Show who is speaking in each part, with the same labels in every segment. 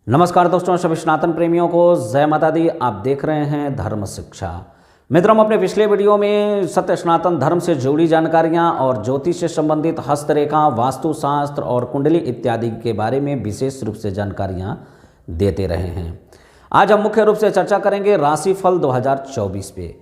Speaker 1: नमस्कार दोस्तों, सभी सनातन प्रेमियों को जय माता दी। आप देख रहे हैं धर्म शिक्षा। मित्रों, हम अपने पिछले वीडियो में सत्य सनातन धर्म से जुड़ी जानकारियां और ज्योतिष से संबंधित हस्तरेखा, वास्तुशास्त्र और कुंडली इत्यादि के बारे में विशेष रूप से जानकारियां देते रहे हैं। आज हम मुख्य रूप से चर्चा करेंगे राशिफल 2024 पे,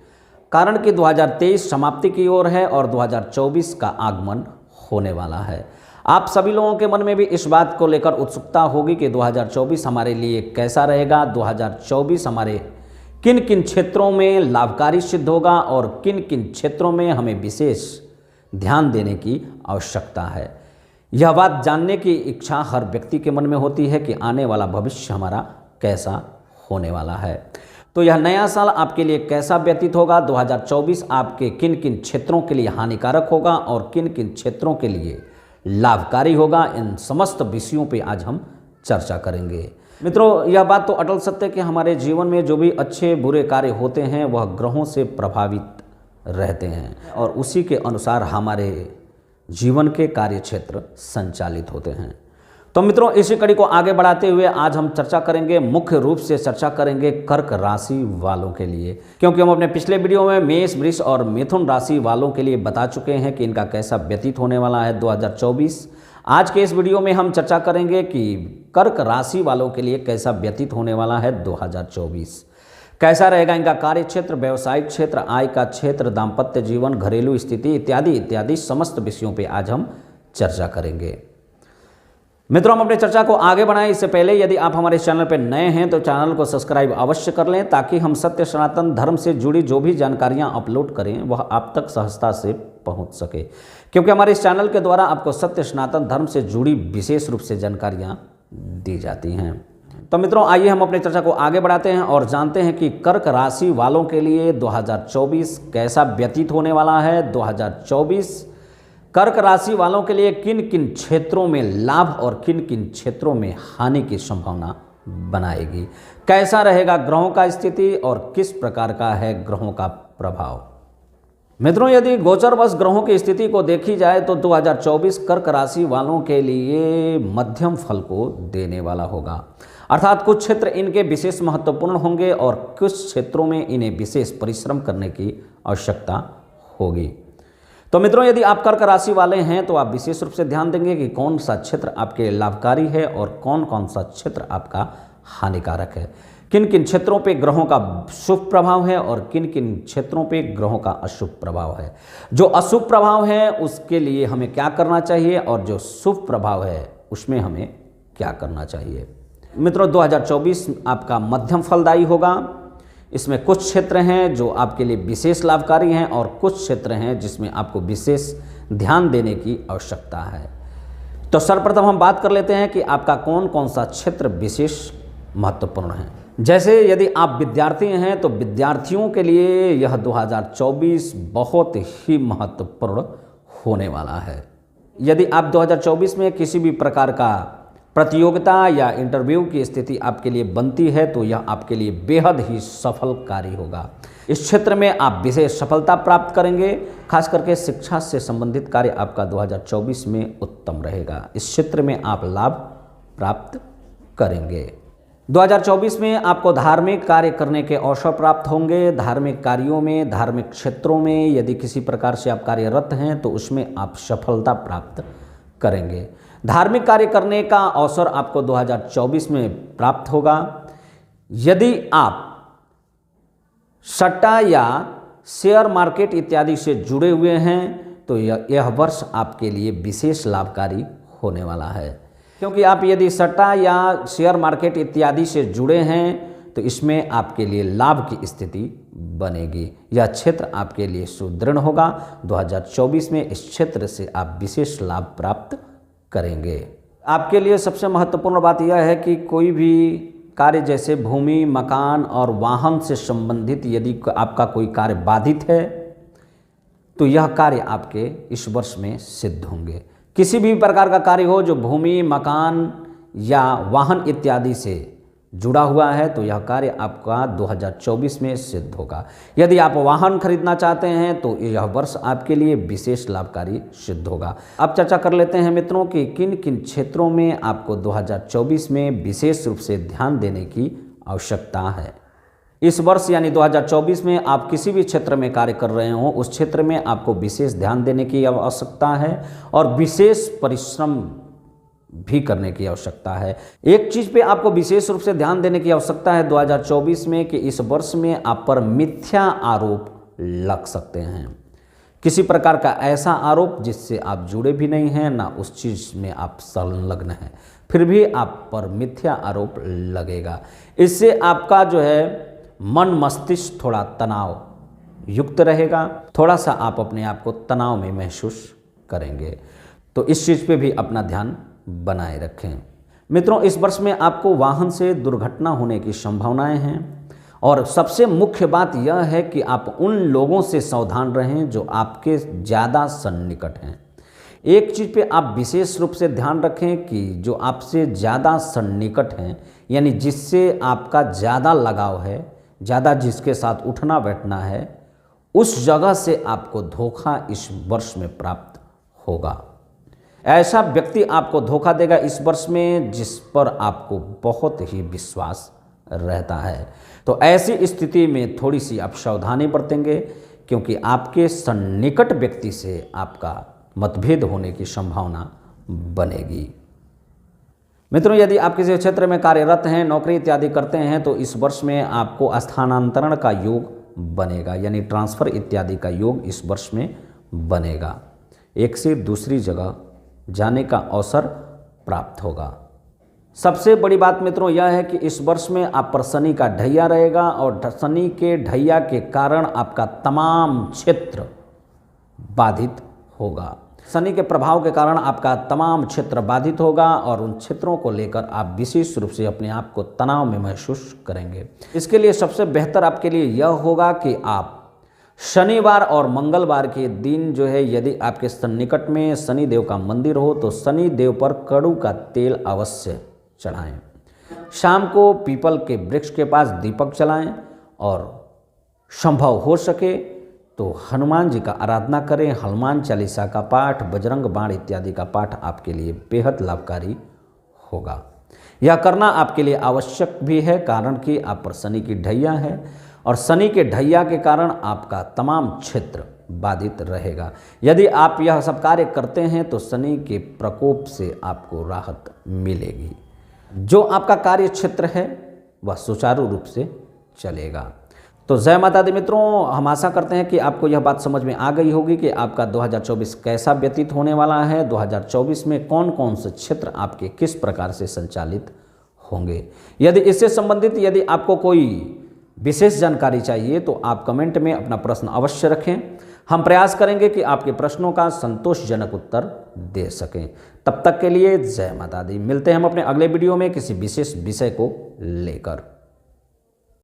Speaker 1: कारण कि 2023 समाप्ति की ओर है और 2024 का आगमन होने वाला है। आप सभी लोगों के मन में भी इस बात को लेकर उत्सुकता होगी कि 2024 हमारे लिए कैसा रहेगा, 2024 हमारे किन किन क्षेत्रों में लाभकारी सिद्ध होगा और किन किन क्षेत्रों में हमें विशेष ध्यान देने की आवश्यकता है। यह बात जानने की इच्छा हर व्यक्ति के मन में होती है कि आने वाला भविष्य हमारा कैसा होने वाला है। तो यह नया साल आपके लिए कैसा व्यतीत होगा, 2024 आपके किन किन क्षेत्रों के लिए हानिकारक होगा और किन किन क्षेत्रों के लिए लाभकारी होगा, इन समस्त विषयों पे आज हम चर्चा करेंगे। मित्रों, यह बात तो अटल सत्य है कि हमारे जीवन में जो भी अच्छे बुरे कार्य होते हैं वह ग्रहों से प्रभावित रहते हैं और उसी के अनुसार हमारे जीवन के कार्य क्षेत्र संचालित होते हैं। तो मित्रों, इसी कड़ी को आगे बढ़ाते हुए आज हम चर्चा करेंगे, मुख्य रूप से चर्चा करेंगे कर्क राशि वालों के लिए, क्योंकि हम अपने पिछले वीडियो में मेष, वृष और मिथुन राशि वालों के लिए बता चुके हैं कि इनका कैसा व्यतीत होने वाला है 2024। आज के इस वीडियो में हम चर्चा करेंगे कि कर्क राशि वालों के लिए कैसा व्यतीत होने वाला है 2024, कैसा रहेगा इनका कार्य क्षेत्र, व्यवसायिक क्षेत्र, आय का क्षेत्र, दाम्पत्य जीवन, घरेलू स्थिति इत्यादि इत्यादि समस्त विषयों पर आज हम चर्चा करेंगे। मित्रों, हम अपनी चर्चा को आगे बढ़ाएं इससे पहले यदि आप हमारे चैनल पर नए हैं तो चैनल को सब्सक्राइब अवश्य कर लें, ताकि हम सत्य सनातन धर्म से जुड़ी जो भी जानकारियां अपलोड करें वह आप तक सहजता से पहुंच सके, क्योंकि हमारे इस चैनल के द्वारा आपको सत्य सनातन धर्म से जुड़ी विशेष रूप से जानकारियां दी जाती हैं। तो मित्रों, आइए हम अपनी चर्चा को आगे बढ़ाते हैं और जानते हैं कि कर्क राशि वालों के लिए 2024 कैसा व्यतीत होने वाला है। 2024 कर्क राशि वालों के लिए किन किन क्षेत्रों में लाभ और किन किन क्षेत्रों में हानि की संभावना बनाएगी, कैसा रहेगा ग्रहों का स्थिति और किस प्रकार का है ग्रहों का प्रभाव। मित्रों, यदि गोचरवश ग्रहों की स्थिति को देखी जाए तो 2024 कर्क राशि वालों के लिए मध्यम फल को देने वाला होगा, अर्थात कुछ क्षेत्र इनके विशेष महत्वपूर्ण होंगे और कुछ क्षेत्रों में इन्हें विशेष परिश्रम करने की आवश्यकता होगी। तो मित्रों, यदि आप कर्क राशि वाले हैं तो आप विशेष रूप से ध्यान देंगे कि कौन सा क्षेत्र आपके लिए लाभकारी है और कौन कौन सा क्षेत्र आपका हानिकारक है, किन किन क्षेत्रों पे ग्रहों का शुभ प्रभाव है और किन किन क्षेत्रों पे ग्रहों का अशुभ प्रभाव है। जो अशुभ प्रभाव है उसके लिए हमें क्या करना चाहिए और जो शुभ प्रभाव है उसमें हमें क्या करना चाहिए। मित्रों, 2024 आपका मध्यम फलदायी होगा। इसमें कुछ क्षेत्र हैं जो आपके लिए विशेष लाभकारी हैं और कुछ क्षेत्र हैं जिसमें आपको विशेष ध्यान देने की आवश्यकता है। तो सर्वप्रथम हम बात कर लेते हैं कि आपका कौन कौन सा क्षेत्र विशेष महत्वपूर्ण है। जैसे यदि आप विद्यार्थी हैं तो विद्यार्थियों के लिए यह 2024 बहुत ही महत्वपूर्ण होने वाला है। यदि आप 2024 में किसी भी प्रकार का प्रतियोगिता या इंटरव्यू की स्थिति आपके लिए बनती है तो यह आपके लिए बेहद ही सफल कार्य होगा। इस क्षेत्र में आप विशेष सफलता प्राप्त करेंगे। खास करके शिक्षा से संबंधित कार्य आपका 2024 में उत्तम रहेगा। इस क्षेत्र में आप लाभ प्राप्त करेंगे। 2024 में आपको धार्मिक कार्य करने के अवसर प्राप्त होंगे। धार्मिक कार्यों में, धार्मिक क्षेत्रों में यदि किसी प्रकार से आप कार्यरत हैं तो उसमें आप सफलता प्राप्त करेंगे। धार्मिक कार्य करने का अवसर आपको 2024 में प्राप्त होगा। यदि आप सट्टा या शेयर मार्केट इत्यादि से जुड़े हुए हैं तो यह वर्ष आपके लिए विशेष लाभकारी होने वाला है, क्योंकि आप यदि सट्टा या शेयर मार्केट इत्यादि से जुड़े हैं तो इसमें आपके लिए लाभ की स्थिति बनेगी। यह क्षेत्र आपके लिए सुदृढ़ होगा। 2024 में इस क्षेत्र से आप विशेष लाभ प्राप्त करेंगे। आपके लिए सबसे महत्वपूर्ण बात यह है कि कोई भी कार्य जैसे भूमि, मकान और वाहन से संबंधित यदि आपका कोई कार्य बाधित है तो यह कार्य आपके इस वर्ष में सिद्ध होंगे। किसी भी प्रकार का कार्य हो जो भूमि, मकान या वाहन इत्यादि से जुड़ा हुआ है तो यह कार्य आपका 2024 में सिद्ध होगा। यदि आप वाहन खरीदना चाहते हैं तो यह वर्ष आपके लिए विशेष लाभकारी सिद्ध होगा। अब चर्चा कर लेते हैं मित्रों कि किन किन क्षेत्रों में आपको 2024 में विशेष रूप से ध्यान देने की आवश्यकता है। इस वर्ष यानी 2024 में आप किसी भी क्षेत्र में कार्य कर रहे हो, उस क्षेत्र में आपको विशेष ध्यान देने की आवश्यकता है और विशेष परिश्रम भी करने की आवश्यकता है। एक चीज़ पे आपको विशेष रूप से ध्यान देने की आवश्यकता है 2024 में कि इस वर्ष में आप पर मिथ्या आरोप लग सकते हैं। किसी प्रकार का ऐसा आरोप जिससे आप जुड़े भी नहीं हैं, ना उस चीज़ में आप संलग्न हैं, फिर भी आप पर मिथ्या आरोप लगेगा। इससे आपका जो है मन मस्तिष्क थोड़ा तनाव युक्त रहेगा, थोड़ा सा आप अपने आप को तनाव में महसूस करेंगे। तो इस चीज़ पे भी अपना ध्यान बनाए रखें। मित्रों, इस वर्ष में आपको वाहन से दुर्घटना होने की संभावनाएं हैं और सबसे मुख्य बात यह है कि आप उन लोगों से सावधान रहें जो आपके ज़्यादा सन्निकट हैं। एक चीज़ पे आप विशेष रूप से ध्यान रखें कि जो आपसे ज़्यादा सन्निकट हैं, यानी जिससे आपका ज़्यादा लगाव है, ज़्यादा जिसके साथ उठना बैठना है, उस जगह से आपको धोखा इस वर्ष में प्राप्त होगा। ऐसा व्यक्ति आपको धोखा देगा इस वर्ष में जिस पर आपको बहुत ही विश्वास रहता है। तो ऐसी स्थिति में थोड़ी सी आप सावधानी बरतेंगे क्योंकि आपके सन्निकट व्यक्ति से आपका मतभेद होने की संभावना बनेगी। मित्रों, यदि आप किसी क्षेत्र में कार्यरत हैं, नौकरी इत्यादि करते हैं तो इस वर्ष में आपको स्थानांतरण का योग बनेगा, यानी ट्रांसफ़र इत्यादि का योग इस वर्ष में बनेगा। एक से दूसरी जगह जाने का अवसर प्राप्त होगा। सबसे बड़ी बात मित्रों यह है कि इस वर्ष में आप पर शनि का ढैया रहेगा और शनि के ढैया के कारण आपका तमाम क्षेत्र बाधित होगा। शनि के प्रभाव के कारण आपका तमाम क्षेत्र बाधित होगा और उन क्षेत्रों को लेकर आप विशेष रूप से अपने आप को तनाव में महसूस करेंगे। इसके लिए सबसे बेहतर आपके लिए यह होगा कि आप शनिवार और मंगलवार के दिन जो है, यदि आपके सन्निकट में शनि देव का मंदिर हो तो शनि देव पर कड़ू का तेल अवश्य चढ़ाएं। शाम को पीपल के वृक्ष के पास दीपक जलाएं और संभव हो सके तो हनुमान जी का आराधना करें। हनुमान चालीसा का पाठ, बजरंग बाण इत्यादि का पाठ आपके लिए बेहद लाभकारी होगा। यह करना आपके लिए आवश्यक भी है, कारण कि आप पर शनि की ढैया है और शनि के ढैया के कारण आपका तमाम क्षेत्र बाधित रहेगा। यदि आप यह सब कार्य करते हैं तो शनि के प्रकोप से आपको राहत मिलेगी। जो आपका कार्य क्षेत्र है वह सुचारू रूप से चलेगा। तो जय माता दी मित्रों, हम आशा करते हैं कि आपको यह बात समझ में आ गई होगी कि आपका 2024 कैसा व्यतीत होने वाला है। 2024 में कौन कौन से क्षेत्र आपके किस प्रकार से संचालित होंगे। यदि इससे संबंधित यदि आपको कोई विशेष जानकारी चाहिए तो आप कमेंट में अपना प्रश्न अवश्य रखें। हम प्रयास करेंगे कि आपके प्रश्नों का संतोषजनक उत्तर दे सकें। तब तक के लिए जय माता दी। मिलते हैं हम अपने अगले वीडियो में किसी विशेष विषय को लेकर।